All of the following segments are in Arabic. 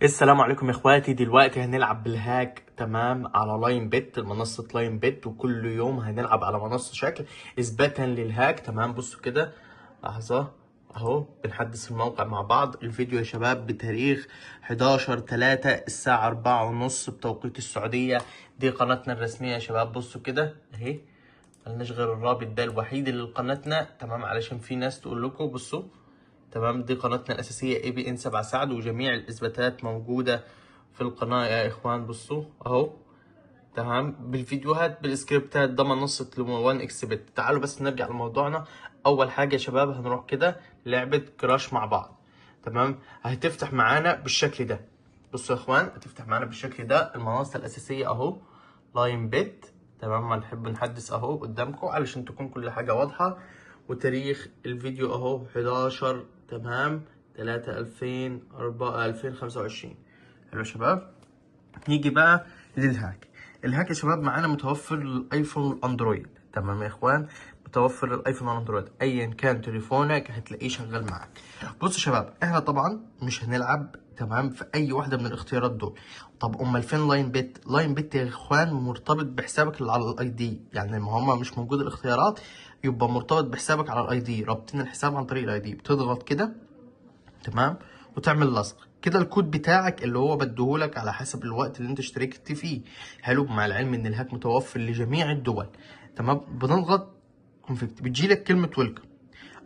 السلام عليكم يا اخواتي. دلوقتي هنلعب بالهاك تمام على لاين بيت، منصة لاين بيت، وكل يوم هنلعب على منصة شكل اثباتا للهاك. تمام بصوا كده لحظة اهو بنحدث الموقع مع بعض. الفيديو يا شباب بتاريخ 11/3 الساعة 4:30 بتوقيت السعودية. دي قناتنا الرسمية يا شباب، بصوا كده اهي، ملناش غير الرابط ده الوحيد اللي لقناتنا تمام، علشان في ناس تقول لكم بصوا تمام. دي قناتنا الأساسية ABN 7 سعد، وجميع الإثباتات موجودة في القناة يا إخوان. بصوا أهو تمام، بالفيديوهات بالسكريبتات. ده منصة لوان إكس بت. تعالوا بس نرجع لموضوعنا. أول حاجة يا شباب هنروح كده لعبة كراش مع بعض. تمام، هتفتح معانا بالشكل ده. بصوا يا إخوان، هتفتح معانا بالشكل ده المنصة الأساسية أهو لاين بيت. تمام، هنحب نحدث أهو قدامكم علشان تكون كل حاجة واضحة. وتاريخ الفيديو اهو 11 تمام 3 2025. حلو يا شباب. نيجي بقى للهاك. الهاك يا شباب معانا متوفر للايفون والاندرويد. تمام يا اخوان، متوفر للايفون والاندرويد، ايا كان تليفونك هتلاقيه شغال معاك. بصوا يا شباب، احنا طبعا مش هنلعب تمام في اي واحده من الاختيارات دول. طب امال فين لاين بيت؟ لاين بيت يا اخوان مرتبط بحسابك اللي على الاي دي، يعني ما هما مش موجود الاختيارات يبقى مرتبط بحسابك على الاي دي. رابطين الحساب عن طريق الاي دي، بتضغط كده تمام وتعمل لصق كده. الكود بتاعك اللي هو بديهولك على حسب الوقت اللي انت اشتركت فيه. حلو، مع العلم ان الهاك متوفر لجميع الدول. تمام، بنضغط كونفكت بتجيلك كلمة ويلكم.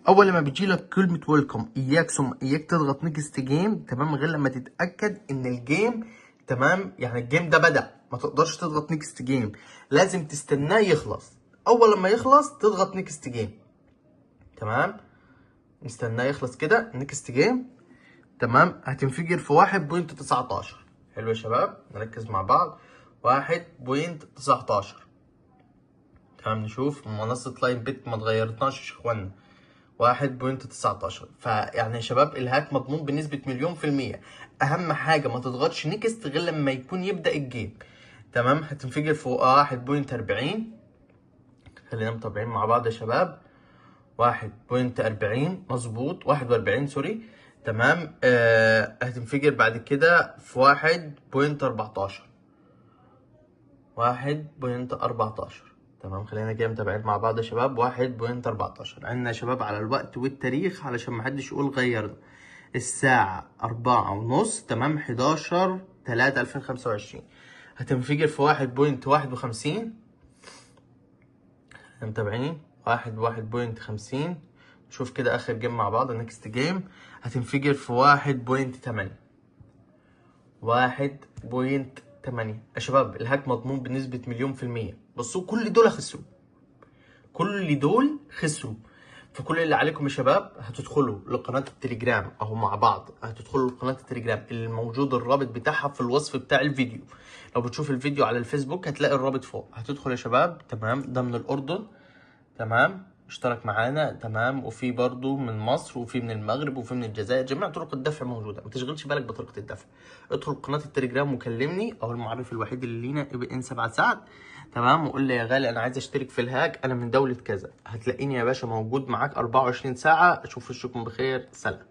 اول لما بتجيلك كلمة ويلكم اياك ثم اياك تضغط نيكست جيم تمام، غير لما تتأكد ان الجيم تمام، يعني الجيم ده بدأ. ما تقدرش تضغط نيكست جيم، لازم تستناه يخلص. اول لما يخلص تضغط نيكست جيم. تمام، نستناه يخلص كده نيكست جيم. تمام، هتنفجر في 1.19. حلو يا شباب، نركز مع بعض. 1.19. تمام، نشوف منصة لاين بيت ما اتغيرتناش يا اخوانا. 1.19. فيعني يا شباب الهاك مضمون بنسبة 1,000,000%. أهم حاجة ما تضغطش نيكست غير لما يكون يبدأ الجيم. تمام، هتنفجر في 1.40. خلينا متابعين مع بعض يا شباب. 1.40 مظبوط، 41 سوري. تمام، هتنفجر بعد كده في 1.14. 1.14. تمام، خلينا كده متابعين مع بعض يا شباب. 1.14 عندنا يا شباب على الوقت والتاريخ علشان محدش يقول غيرنا. الساعة 4:30 تمام 11/3/2025. هتنفجر في 1.51. متابعين 1.50. نشوف كده اخر جيم مع بعض. نيكست جيم هتنفجر في 1.8. 1.8 يا شباب. الهاك مضمون بنسبة 1,000,000%. بصوا كل دول خسروا، كل دول خسروا. فكل اللي عليكم يا شباب هتدخلوا لقناة التليجرام اهو مع بعض. هتدخلوا لقناة التليجرام اللي موجود الرابط بتاعها في الوصف بتاع الفيديو. لو بتشوف الفيديو على الفيسبوك هتلاقي الرابط فوق. هتدخل يا شباب تمام. ده من الأردن تمام، اشترك معانا تمام. وفي برضو من مصر، وفي من المغرب، وفي من الجزائر. جميع طرق الدفع موجوده، ما تشغلش بالك بطريقه الدفع. ادخل قناه التليجرام وكلمني، او المعرف الوحيد اللي لينا ABN 7 سعد تمام، وقول لي يا غالي انا عايز اشترك في الهاك، انا من دوله كذا. هتلاقيني يا باشا موجود معاك 24 ساعه. اشوف وشكم بخير، سلام.